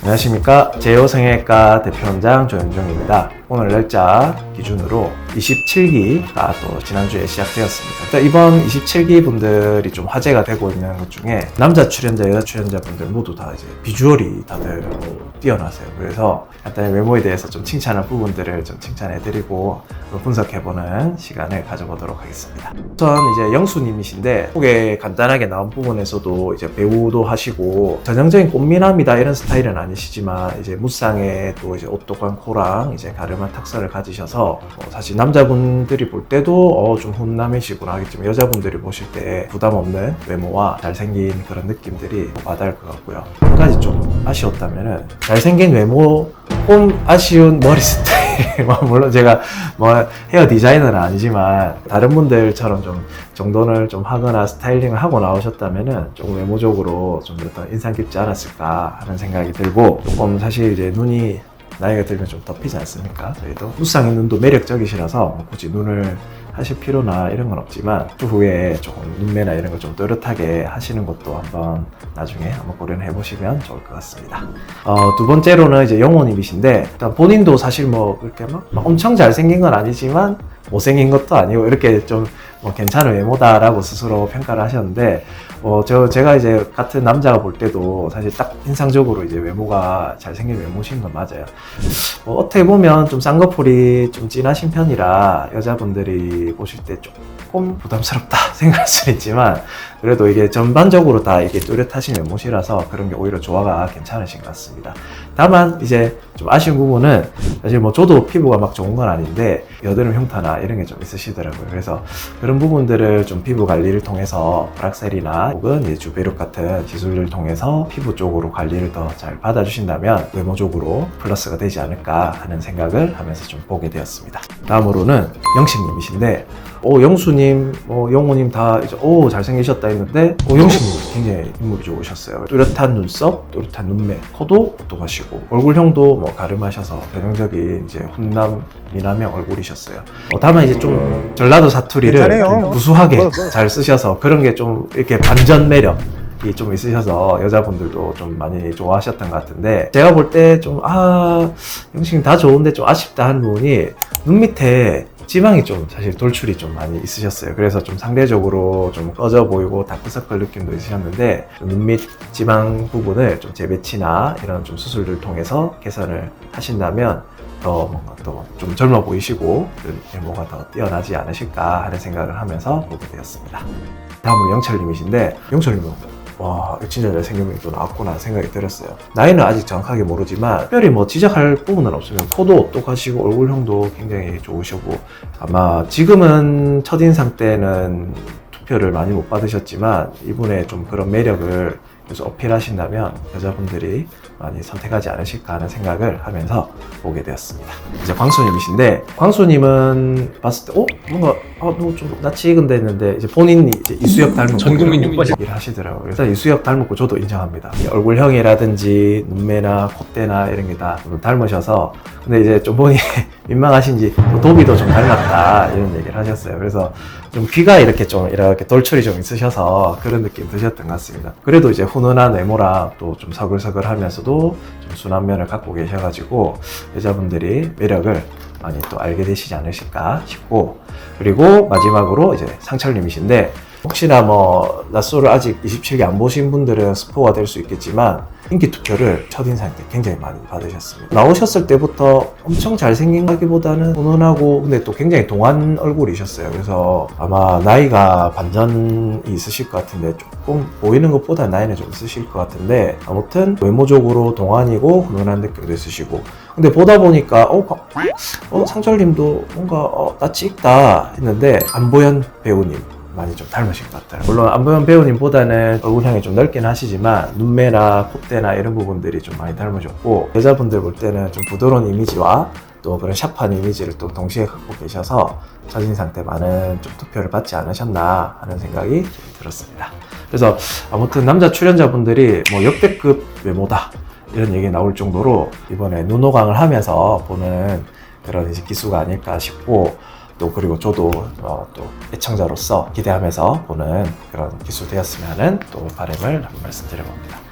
안녕하십니까. 제오성형외과 대표원장 조현종입니다. 오늘 날짜 기준으로 27기가 또 지난주에 시작되었습니다. 일단 이번 27기 분들이 좀 화제가 되고 있는 것 중에 남자 출연자, 여자 출연자분들 모두 다 이제 비주얼이 다들 뛰어나세요. 그래서 간단히 외모에 대해서 좀 칭찬할 부분들을 좀 칭찬해드리고 분석해보는 시간을 가져보도록 하겠습니다. 우선 이제 영수님이신데 속에 간단하게 나온 부분에서도 이제 배우도 하시고 전형적인 꽃미남이다 이런 스타일은 아니시지만 이제 무쌍에 또 이제 오똑한 코랑 이제 가름한 턱선을 가지셔서 사실 남자분들이 볼 때도 좀 훈남이시구나 하겠지만 여자분들이 보실 때 부담 없는 외모와 잘생긴 그런 느낌들이 와닿을 것 같고요. 한 가지 좀 아쉬웠다면은 잘생긴 외모 좀 아쉬운 머리 스타일. 물론 제가 뭐 헤어 디자이너는 아니지만 다른 분들처럼 좀 정돈을 좀 하거나 스타일링을 하고 나오셨다면은 조금 외모적으로 좀 어떤 인상 깊지 않았을까 하는 생각이 들고, 조금 사실 이제 눈이 나이가 들면 좀 덮이지 않습니까? 저희도 무쌍의 눈도 매력적이시라서 굳이 눈을 하실 필요나 이런 건 없지만 추후에 조금 눈매나 이런 걸 좀 또렷하게 하시는 것도 한번 나중에 한번 고려해 보시면 좋을 것 같습니다. 두 번째로는 이제 영호님이신데, 일단 본인도 사실 뭐 그렇게 막 엄청 잘생긴 건 아니지만 못생긴 것도 아니고 이렇게 좀 뭐 괜찮은 외모다라고 스스로 평가를 하셨는데, 제가 이제 같은 남자가 볼 때도 사실 딱 인상적으로 이제 외모가 잘생긴 외모신 건 맞아요. 어떻게 보면 좀 쌍꺼풀이 좀 진하신 편이라 여자분들이 보실 때 조금 부담스럽다 생각할 수 있지만, 그래도 이게 전반적으로 다 이게 뚜렷하신 외모시라서 그런 게 오히려 조화가 괜찮으신 것 같습니다. 다만 이제 좀 아쉬운 부분은, 사실 뭐 저도 피부가 막 좋은 건 아닌데 여드름 흉터나 이런 게 좀 있으시더라고요. 그래서 그런 부분들을 좀 피부 관리를 통해서 브락셀이나 혹은 이제 주베룩 같은 기술을 통해서 피부 쪽으로 관리를 더 잘 받아주신다면 외모적으로 플러스가 되지 않을까 하는 생각을 하면서 좀 보게 되었습니다. 다음으로는 영식님이신데, 영수님, 영호님 다 이제 잘생기셨다 했는데 영식님 굉장히 인물이 좋으셨어요. 뚜렷한 눈썹, 뚜렷한 눈매, 코도 오똑하시고 얼굴형도 뭐 가름하셔서 전형적인 이제 훈남 미남형 얼굴이셨어요. 다만 이제 좀 전라도 사투리를 좀 구수하게 잘 쓰셔서 그런 게 좀 이렇게 반전 매력이 좀 있으셔서 여자분들도 좀 많이 좋아하셨던 것 같은데, 제가 볼 때 좀 영식님 다 좋은데 좀 아쉽다 하는 부분이 눈 밑에 지방이 좀 사실 돌출이 좀 많이 있으셨어요. 그래서 좀 상대적으로 좀 꺼져 보이고 다크서클 느낌도 있으셨는데, 눈 밑 지방 부분을 좀 재배치나 이런 좀 수술을 통해서 개선을 하신다면 더 뭔가 또 좀 젊어 보이시고 외모가 더 뛰어나지 않으실까 하는 생각을 하면서 보게 되었습니다. 다음은 영철님이신데, 영철님은 와, 진짜 잘생긴 분이 또 나왔구나 생각이 들었어요. 나이는 아직 정확하게 모르지만 특별히 뭐 지적할 부분은 없으면 코도 오똑하시고 얼굴형도 굉장히 좋으시고, 아마 지금은 첫인상 때는 투표를 많이 못 받으셨지만 이분의 좀 그런 매력을 계속 어필하신다면 여자분들이 많이 선택하지 않으실까 하는 생각을 하면서 보게 되었습니다. 이제 광수님이신데, 광수님은 봤을 때 뭔가 너 좀 낯이 익은데 했는데, 이제 본인이 이제 이수혁 닮은 전국민 6번 얘기를 하시더라고요. 그래서 이수혁 닮았고 저도 인정합니다. 얼굴형이라든지 눈매나 콧대나 이런 게 다 닮으셔서, 근데 이제 좀 본인이 민망하신지 도비도 좀 닮았다 이런 얘기를 하셨어요. 그래서 좀 귀가 이렇게 돌출이 좀 있으셔서 그런 느낌 드셨던 것 같습니다. 그래도 이제 훈훈한 외모랑 또 좀 서글서글 하면서도 좀 순한 면을 갖고 계셔가지고 여자분들이 매력을 많이 또 알게 되시지 않으실까 싶고, 그리고 마지막으로 이제 상철님이신데, 혹시나 뭐 낯소를 아직 27기 안 보신 분들은 스포가 될 수 있겠지만 인기 투표를 첫인상 때 굉장히 많이 받으셨습니다. 나오셨을 때부터 엄청 잘생긴 가기보다는 훈훈하고, 근데 또 굉장히 동안 얼굴이셨어요. 그래서 아마 나이가 반전이 있으실 것 같은데, 조금 보이는 것보다 나이는 좀 있으실 것 같은데, 아무튼 외모적으로 동안이고 훈훈한 느낌도 있으시고, 근데 보다 보니까 상철님도 뭔가 낯이 익다 했는데 안보현 배우님 많이 좀 닮으신 것 같아요. 물론 안보현 배우님보다는 얼굴형이 좀 넓긴 하시지만 눈매나 콧대나 이런 부분들이 좀 많이 닮으셨고, 여자분들 볼 때는 좀 부드러운 이미지와 또 그런 샤프한 이미지를 또 동시에 갖고 계셔서 첫인상 때 많은 좀 투표를 받지 않으셨나 하는 생각이 들었습니다. 그래서 아무튼 남자 출연자분들이 뭐 역대급 외모다 이런 얘기 나올 정도로 이번에 눈호강을 하면서 보는 그런 이제 기수가 아닐까 싶고, 또 그리고 저도 또 애청자로서 기대하면서 보는 그런 기수 되었으면 하는 또 바람을 한번 말씀드려봅니다.